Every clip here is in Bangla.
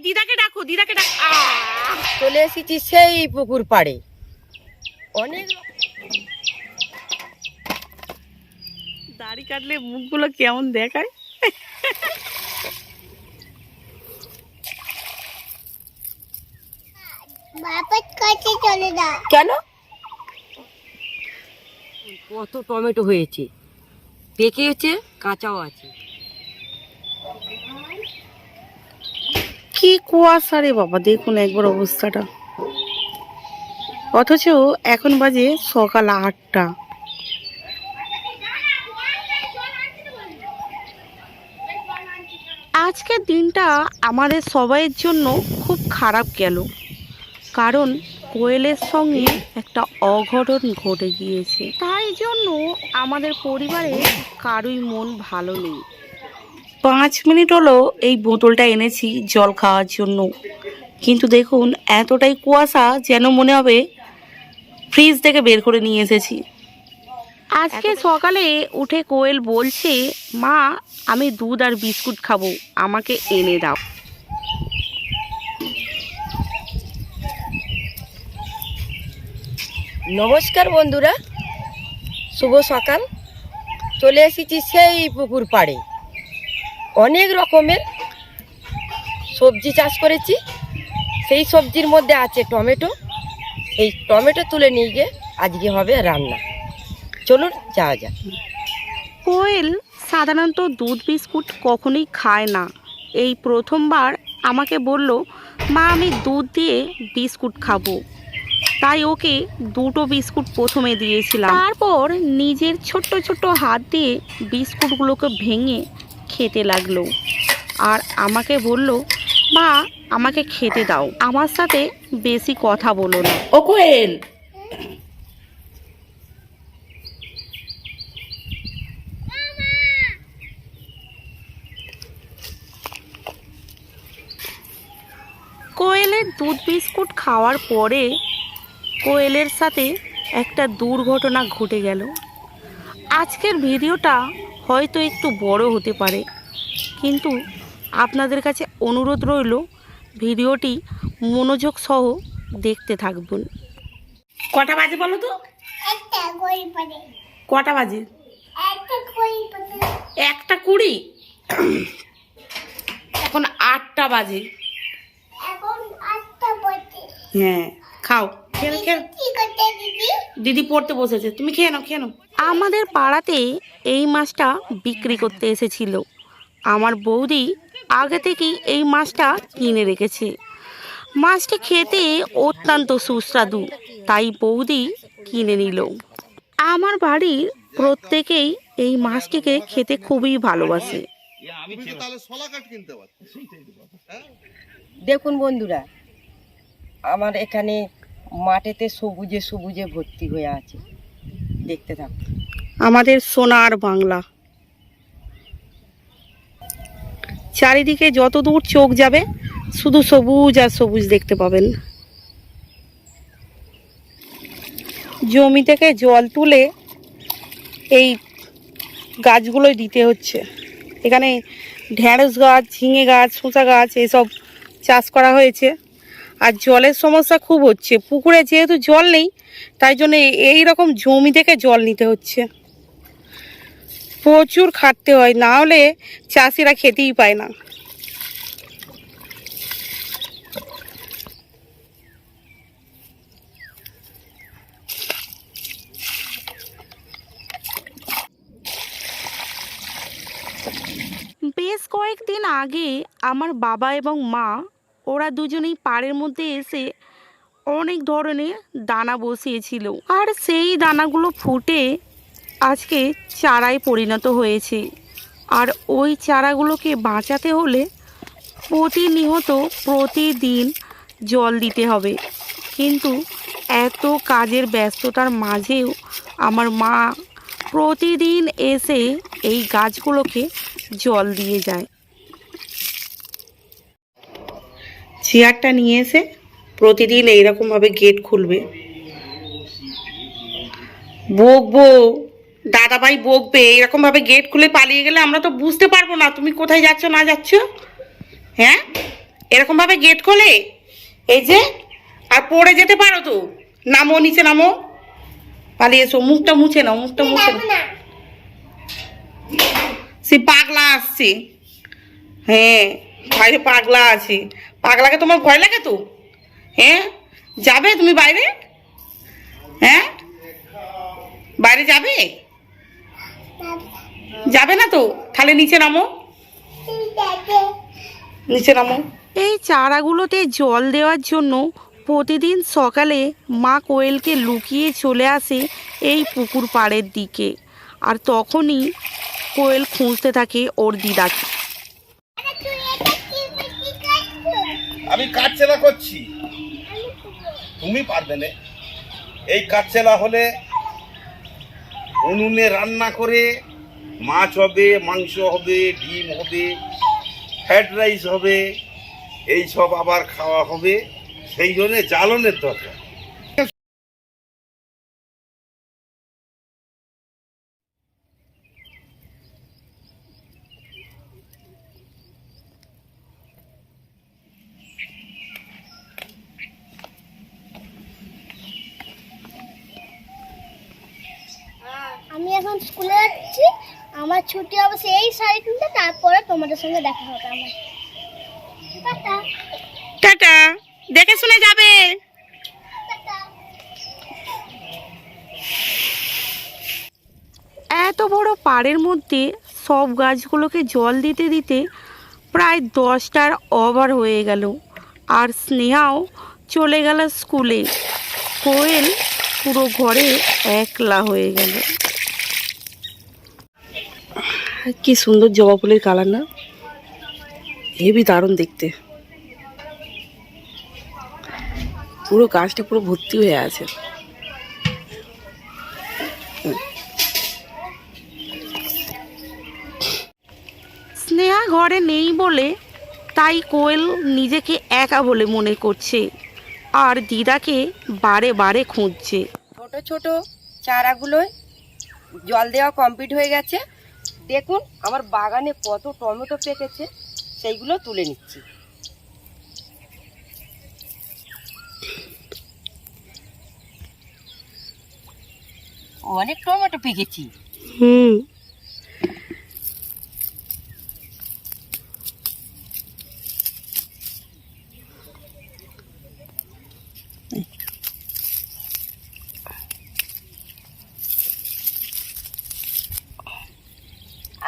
দিদাকে ডাকো, দিদাকে ডাকো। চলে এসেছি সেই পুকুর পাড়ে। অনেক দাড়ি কাটলে মুখগুলো কেমন দেখায়। কেন কত টমেটো হয়েছে, পেকেছে, কাঁচাও আছে। কি কুয়াশা রে বাবা, দেখুন একবার অবস্থাটা। অথচ এখন বাজে সকাল 8টা। আজকের দিনটা আমাদের সবাইয়ের জন্য খুব খারাপ গেল, কারণ কোয়েলের সঙ্গে একটা অঘটন ঘটে গিয়েছে। তাই জন্য আমাদের পরিবারে কারোই মন ভালো নেই। 5 মিনিট হলো এই বোতলটা এনেছি জল খাওয়ার জন্য, কিন্তু দেখুন এতটাই কুয়াশা যেন মনে হবে ফ্রিজ থেকে বের করে নিয়ে এসেছি। আজকে সকালে উঠে কোয়েল বলছে, মা আমি দুধ আর বিস্কুট খাবো, আমাকে এনে দাও। নমস্কার বন্ধুরা, শুভ সকাল। চলে এসেছি সেই পুকুর পাড়ে। অনেক রকমের সবজি চাষ করেছি। সেই সবজির মধ্যে আছে টমেটো। এই টমেটো তুলে নিয়ে গিয়ে আজকে হবে রান্না। চলুন যাওয়া যাক। কোয়েল সাধারণত দুধ বিস্কুট কখনোই খায় না। এই প্রথমবার আমাকে বলল, মা আমি দুধ দিয়ে বিস্কুট খাবো। তাই ওকে 2টো বিস্কুট প্রথমে দিয়েছিলাম, তারপর নিজের ছোট্ট ছোট্ট হাত দিয়ে বিস্কুটগুলোকে ভেঙে খেতে লাগলো। আর আমাকে বলল, মা আমাকে খেতে দাও, আমার সাথে বেশি কথা বলো না। ও কোয়েল, কোয়েলের দুধ বিস্কুট খাওয়ার পরে কোয়েলের সাথে একটা দুর্ঘটনা ঘটে গেল। আজকের ভিডিওটা হয়তো একটু বড় হতে পারে, কিন্তু আপনাদের কাছে অনুরোধ রইল ভিডিওটি মনোযোগ সহ দেখতে থাকবেন। কটা বাজে বলো তো? কটা বাজে? 1:20। এখন 8টা বাজে। হ্যাঁ খাও, খেয়ে খেয়ে। দিদি পড়তে বসেছে, তুমি খেয়ে নাও, খেয়ে নাও। আমাদের পাড়াতে এই মাছটা বিক্রি করতে এসেছিল। আমার বৌদি আগে থেকেই এই মাছটা কিনে রেখেছে। মাছটি খেতে অত্যন্ত সুস্বাদু, তাই বৌদি কিনে নিল। আমার বাড়ির প্রত্যেকেই এই মাছটিকে খেতে খুবই ভালোবাসে। দেখুন বন্ধুরা, আমার এখানে মাঠেতে সবুজে সবুজে ভর্তি হয়ে আছে। দেখতে থাকুন। আমাদের সোনার বাংলা, চারিদিকে যত দূর চোখ যাবে শুধু সবুজ আর সবুজ দেখতে পাবেন। জমি থেকে জল তুলে এই গাছগুলোই দিতে হচ্ছে। এখানে ঢেঁড়স গাছ, ঝিঙে গাছ, শসা গাছ এসব চাষ করা হয়েছে। আর জলের সমস্যা খুব হচ্ছে। পুকুরে যেহেতু জল নেই, তাই জন্য এই রকম জমি থেকে জল নিতে হচ্ছে। প্রচুর খাটতে হয়, না হলে চাষিরা খেতেই পায় না। বেশ কয়েকদিন আগে আমার বাবা এবং মা ওরা দুজনেই পাড়ের মধ্যে এসে অনেক ধরনের দানা বসিয়েছিল, আর সেই দানাগুলো ফুটে আজকে চারায় পরিণত হয়েছে। আর ওই চারাগুলোকে বাঁচাতে হলে প্রতিনিয়ত প্রতিদিন জল দিতে হবে। কিন্তু এত কাজের ব্যস্ততার মাঝেও আমার মা প্রতিদিন এসে এই গাছগুলোকে জল দিয়ে যায়। চেয়ারটা নিয়ে এসে প্রতিদিন এইরকমভাবে গেট খুলবে। বকবো, দাদাভাই বকবে, এরকমভাবে গেট খুলে পালিয়ে গেলে আমরা তো বুঝতে পারবো না তুমি কোথায় যাচ্ছ না যাচ্ছ। হ্যাঁ এরকম ভাবে গেট খোলে, এই যে, আর পড়ে যেতে পারো তো। নামো, নিচে নামো, পালিয়ে এসো। মুখটা মুছে নাও, মুখটা মুছে নাও। সে পাগলা আসছে। হ্যাঁ, বাইরে পাগলা আছে। পাগলাকে তোমার ভয় লাগে তো? হ্যাঁ, যাবে তুমি বাইরে? হ্যাঁ, বাইরে যাবে? যাবে না তো? তাহলে নিচে নামো, নিচে নামো। এই চারাগুলোতে জল দেওয়ার জন্য প্রতিদিন সকালে মা কোয়েলকে লুকিয়ে চলে আসে এই পুকুর পাড়ের দিকে, আর তখনই কোয়েল খুঁজতে থাকে ওর দিদাকে। আমি কাজ চেলা করছি, তুমি পারবে না। এই কাজ চেলা হলে উনুনে রান্না করে মাছ হবে, মাংস হবে, ডিম হবে, ফ্রাইড রাইস হবে, এই সব আবার খাওয়া হবে। সেই জন্য জ্বালনের দরকার। আমি এখন স্কুলে যাচ্ছি, আমার ছুটি হবে সেই 3:30, তারপরে তোমাদের সঙ্গে দেখা হবে আমার। টাটা। টাটা, দেখে শুনে যাবে। টাটা। এত বড় পাড়ের মধ্যে সব গাছগুলোকে জল দিতে দিতে প্রায় 10টার ওভার হয়ে গেল, আর স্নেহাও চলে গেল স্কুলে। কোয়েল পুরো ঘরে একলা হয়ে গেল। কি সুন্দর জবা ফুলের কালার না, হেবি দারুণ দেখতে। পুরো গাছটা পুরো ভর্তি হয়ে আছে। স্নেহা ঘরে নেই বলে তাই কোয়েল নিজেকে একা বলে মনে করছে, আর দিদাকে বারে বারে খুঁজছে। ছোট ছোট চারাগুলোয় জল দেওয়া কমপ্লিট হয়ে গেছে। দেখুন আমার বাগানে কত টমেটো পেকেছে, সেইগুলো তুলে নিচ্ছি। অনেক টমেটো পেকেছি। হুম,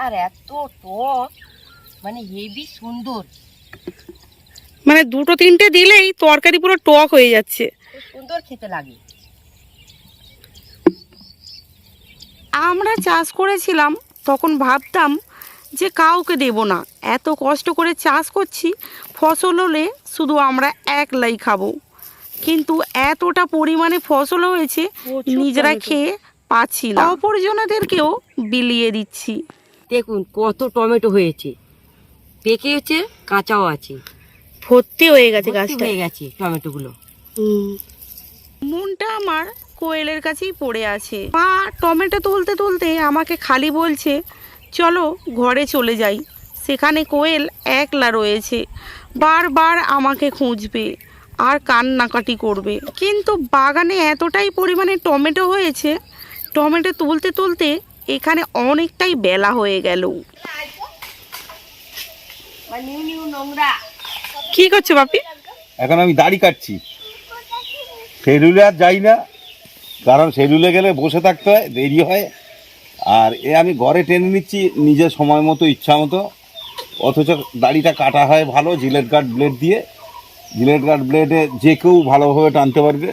আর এত টক, মানে হেভি সুন্দর, মানে 2-3টে দিলেই তরকারি পুরো টক হয়ে যাচ্ছে। খুব সুন্দর খেতে লাগে। আমরা চাষ করেছিলাম, তখন ভাবতাম যে কাউকে দেব না, এত কষ্ট করে চাষ করছি, ফসল হলে শুধু আমরা একলাই খাবো। কিন্তু এতটা পরিমাণে ফসল হয়েছে, নিজেরা খেয়ে পাচ্ছি না, অপরজনদেরকেও বিলিয়ে দিচ্ছি। দেখুন কত টমেটো হয়েছে, পেকেছে, কাঁচাও আছে, ভর্তি হয়ে গেছে ভর্তি গাছটা। হয়ে গেছে টমেটোগুলো। মনটা আমার কোয়েলের কাছেই পড়ে আছে। মা টমেটো তুলতে তুলতে আমাকে খালি বলছে, চলো ঘরে চলে যাই। সেখানে কোয়েল একলা রয়েছে, বারবার আমাকে খুঁজবে আর কান্নাকাটি করবে। কিন্তু বাগানে এতটাই পরিমাণে টমেটো হয়েছে, টমেটো তুলতে তুলতে এখানে অনেকটাই বেলা হয়ে গেল। কি করছো বাপি? এখন আমি দাড়ি কাটছি। সেলুলে আর যাই না, কারণ সেলুলে গেলে বসে থাকতে হয়, দেরি হয়। আর আমি ঘরে টেনে নিচ্ছি নিজের সময় মতো, ইচ্ছা মতো। অথচ দাড়িটা কাটা হয় ভালো জিলেট গার্ড ব্লেড দিয়ে। জিলেট গার্ড ব্লেডে যে কেউ ভালোভাবে টানতে পারবে।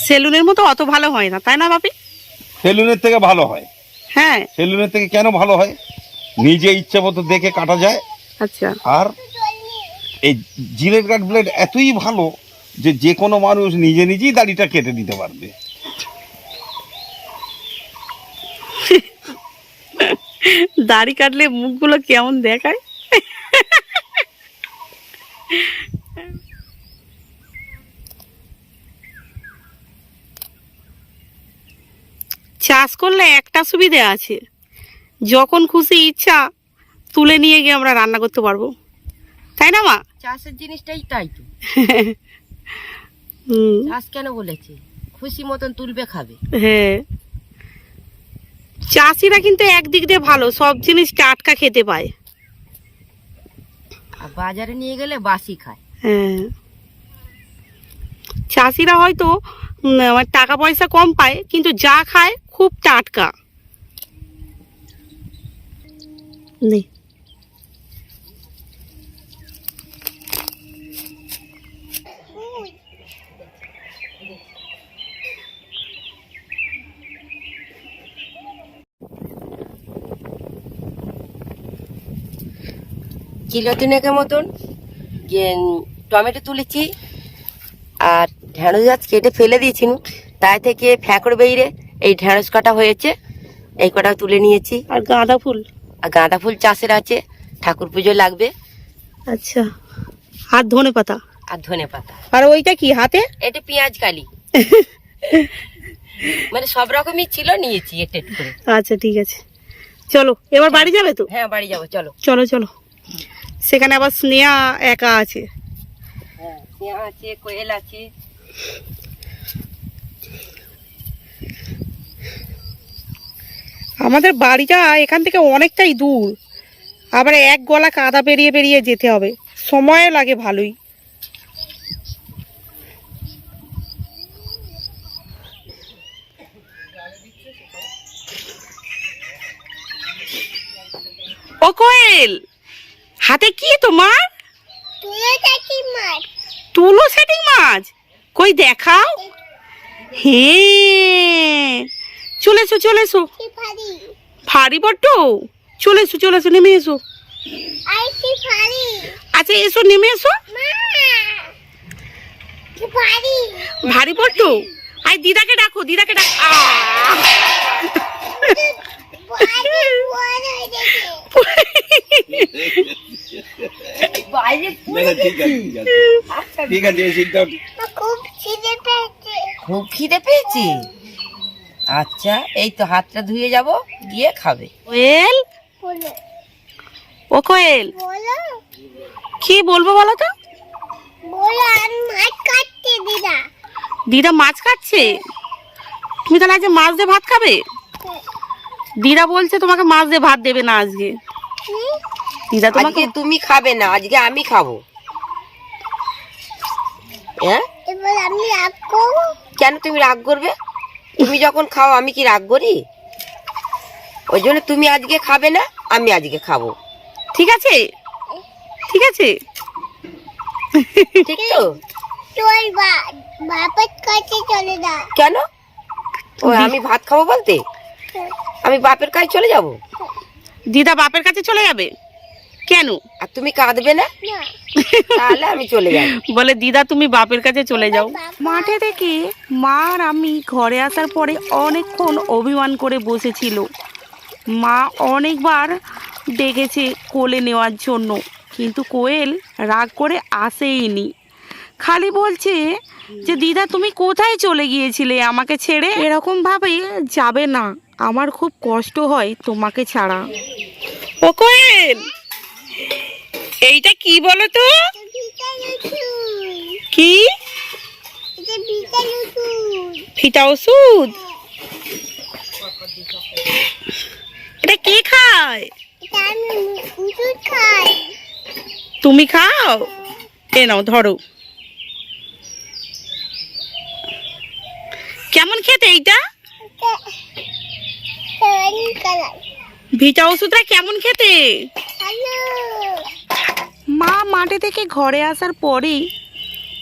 সেলুনের মতো অত ভালো হয় না, তাই না বাপি? সেলুনের থেকে ভালো হয়। হ্যাঁ। সেলুনের থেকে কেন ভালো হয়? নিজে ইচ্ছা মতো দেখে কাটা যায়। আচ্ছা। আর এই জিলেট গার্ড ব্লেড এতই ভালো যে যে কোনো মানুষ নিজে নিজেই দাড়িটা কেটে দিতে পারবে। দাড়ি কাটলে মুখগুলো কেমন দেখায়। চাষ করলে একটা সুবিধা আছে, যখন খুশি ইচ্ছা তুলে নিয়ে গিয়ে আমরা রান্না করতে পারবো, তাই না মা? চাষের জিনিসটাই তাই তো। হুম, চাষ কেন বলেছে, খুশি মতন তুলবে খাবে। হ্যাঁ, চাষিরা কিন্তু একদিক দিয়ে ভালো, সব জিনিস টাটকা খেতে পায়। আর বাজারে নিয়ে গেলে বাসি খায়। হ্যাঁ, চাষিরা হয়তো টাকা পয়সা কম পায়, কিন্তু যা খায় খুব টাটকা। নে, কিলো তিনেকের মতন টমেটো তুলেছি, আর ঢেঁড়স গাছ কেটে ফেলে দিয়েছি, তাই থেকে ফ্যাঁকড় বেরিয়ে এই ঢেঁড়স কাটা হয়েছে, এই কটা তুলে নিয়েছি। আর গাঁদা ফুল? আর গাঁদা ফুল চাষের আছে, ঠাকুর পুজো লাগবে। আচ্ছা, আর ধনে পাতা? আর ধনে পাতা। আর ওইটা কি হাতে? এটা পেঁয়াজ কালি। মানে সব রকমই ছিল, নিয়েছি এটা একটু করে। আচ্ছা ঠিক আছে, চলো এবার বাড়ি যাবে তো? হ্যাঁ বাড়ি যাবো, চলো। চলো চলো, সেখানে আবার স্নেহা একা আছে। হ্যাঁ, পেঁয়াজ আছে, কোয়েল আছে। আমাদের বাড়িটা এখান থেকে অনেকটাই দূর, আবার এক গলা কাদা পেরিয়ে পেরিয়ে যেতে হবে, সময় লাগে ভালোই। ও কোয়েল, হাতে কি তোমার? তুলো সেটিং মাছ, কই দেখাও। হ্যাঁ, চলে এসো চলে এসো। ভারী বড্ড, চলে এসো চলে এসো, নেমে এসো। আচ্ছা এসো, নেমে এসো। ভারী বড্ড, আই দিদাকে ডাকো, দিদাকে ডাকো। ঠিক আছে, খুব খিদে পেয়েছি। আচ্ছা, এই তো হাতটা ধুয়ে যাব, গিয়ে খাবে। কোয়েল, ও কোয়েল, কি বলবো বলো তো? দিদা মাছ কাটছে, তুমি তাহলে আজকে মাছ দিয়ে ভাত খাবে? দিদা বলছে তোমাকে মাছ দিয়ে ভাত দেবে না আজকে। দিদা তোমাকে, আজকে তুমি খাবে না, আজকে আমি খাবো। হ্যাঁ, কেন তুমি রাগ করবে? তুমি যখন খাও আমি কি রাগ করি? ওই জন্য তুমি আজকে খাবে না, আমি আজকে খাবো। ঠিক আছে ঠিক আছে, ঠিক তো? কেন? ও আমি ভাত খাবো বলতে আমি বাপের কাছে চলে যাব? দিদা বাপের কাছে চলে যাবে কেন? আর তুমি কাঁদবে না? তাহলে আমি চলে যাব। বলে দিদা তুমি বাপের কাছে চলে যাও। মাঠে থেকে মা আর আমি ঘরে আসার পরে অনেকক্ষণ অভিমান করে বসেছিল। মা অনেকবার ডেকেছে কোলে নেওয়ার জন্য, কিন্তু কোয়েল রাগ করে আসেইনি, খালি বলছে যে দিদা তুমি কোথায় চলে গিয়েছিলে আমাকে ছেড়ে? এরকম ভাবে যাবে না, আমার খুব কষ্ট হয় তোমাকে ছাড়া। ও কোয়েল, এইটা কি বলো তো? কি ফিটা ওষুধ? এটা কে খায়? তুমি খাও? এ নাও ধরো। কেমন খেতে এইটা? ভিটা ওষুধটা কেমন খেতে? মা মাঠে থেকে ঘরে আসার পরেই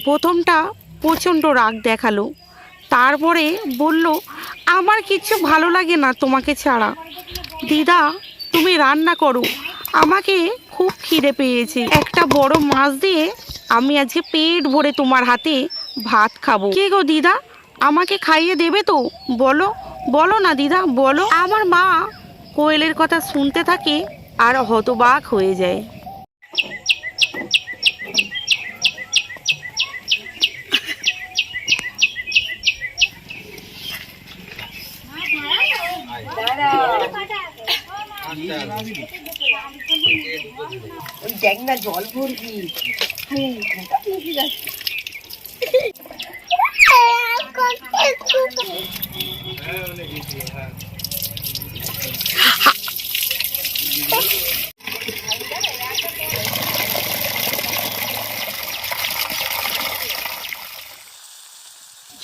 প্রথমটা প্রচণ্ড রাগ দেখালো, তারপরে বলল আমার কিচ্ছু ভালো লাগে না তোমাকে ছাড়া। দিদা তুমি রান্না করো, আমাকে খুব খিদে পেয়েছে, একটা বড় মাছ দিয়ে আমি আজকে পেট ভরে তোমার হাতে ভাত খাবো। কে গো দিদা, আমাকে খাইয়ে দেবে তো? বলো বলো না দিদা বলো। আমার মা কোয়েলের কথা শুনতে থাকে আর হতবাক হয়ে যায়। ওই দেখ না জল ভরবি।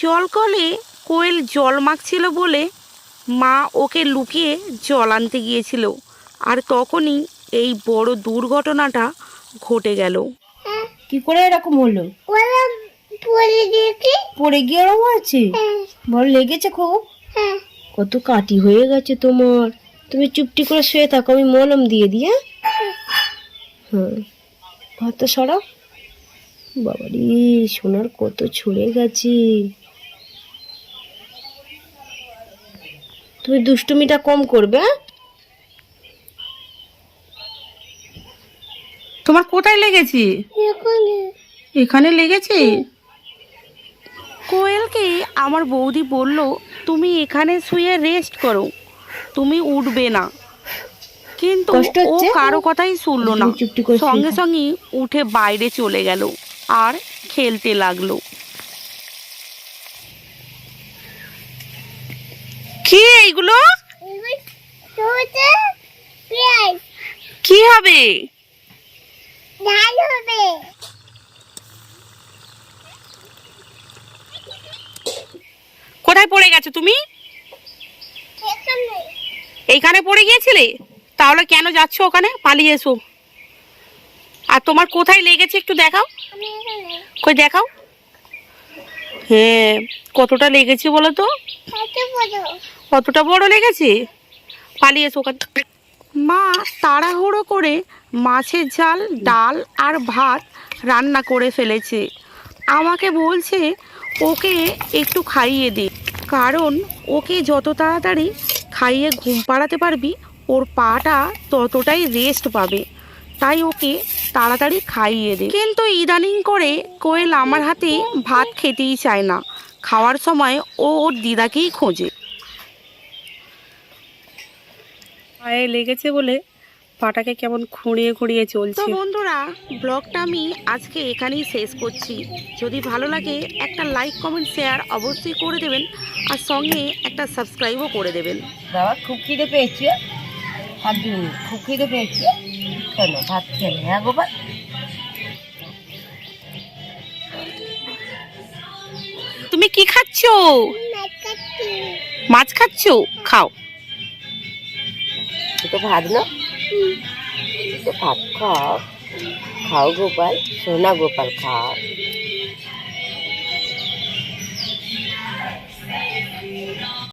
জল কলে কোয়েল জল মাখছিল বলে মা ওকে লুকিয়ে জল আনতে গিয়েছিল, আর তখনই এই বড় দুর্ঘটনাটা ঘটে গেল। কি করে এরকম হলো? ওরা পড়ে দিয়েছে। পড়ে গিয়ে এরকম আছে? বড় লেগেছে খুব? হ্যাঁ কত কাটি হয়ে গেছে তোমার। তুমি চুপটি করে শুয়ে থাকো, আমি মলম দিয়ে দিই। হ্যাঁ, হাতটা সরাও। বাবারে, সোনার কত ছড়ে গেছে। তুমি দুষ্টুমিটা কম করবে। তোমার কোথায় লেগেছে? এখানে এখানে লেগেছে? কোয়েলকে আমার বৌদি বলল, তুমি এখানে শুয়ে রেস্ট করো, তুমি উঠবে না। কিন্তু কষ্ট ও হচ্ছে? কারো কথাই শুনলো না, তুমি চুপটি করে শুয়ে সঙ্গে থাকো। সঙ্গে উঠে বাইরে চলে গেল আর খেলতে লাগলো। কি এইগুলো? তোতে পেঁয়াজ কি হবে? ডাল হবে। কোথায় পড়ে গেছো তুমি? এখানে এইখানে পড়ে গিয়েছিলে? তাহলে কেন যাচ্ছ ওখানে? পালিয়ে এসো। আর তোমার কোথায় লেগেছে একটু দেখাও। আমি এখানে কই দেখাও। হ্যাঁ, কতটা লেগেছে বলো তো? কত বড়। কতটা বড় লেগেছে? পালিয়ে এসো ওখান থেকে। মা তাড়াহুড়ো করে মাছের ঝাল, ডাল আর ভাত রান্না করে ফেলেছে। আমাকে বলছে ওকে একটু খাইয়ে দে, কারণ ওকে যত তাড়াতাড়ি খাইয়ে ঘুম পাড়াতে পারবি ওর পাটা ততটাই রেস্ট পাবে, তাই ওকে তাড়াতাড়ি খাইয়ে দে। কিন্তু ইদানিং করে কোয়েল আমার হাতে ভাত খেতেই চায় না, খাওয়ার সময় ও ওর দিদাকেই খোঁজে। পায়ে লেগেছে বলে পাটাকে কেমন খুঁড়িয়ে খুঁড়িয়ে চলছে। তো বন্ধুরা, ব্লগটা আমি আজকে এখানেই শেষ করছি। যদি ভালো লাগে একটা লাইক, কমেন্ট, শেয়ার অবশ্যই করে দেবেন, আর সঙ্গে একটা সাবস্ক্রাইবও করে দেবেন। বাবা খুব খিদে পেয়েছে, হাত দিন, খুব খিদে পেয়েছে। কেন ভাত খেলে? হ্যাঁ গোপাল, তুমি কি খাচ্ছ? মাছ কাটছি। মাছ খাচ্ছ? খাও। তো ভাত না, তো ভাত খাও, খাও গোপাল, সোনা গোপাল খাও।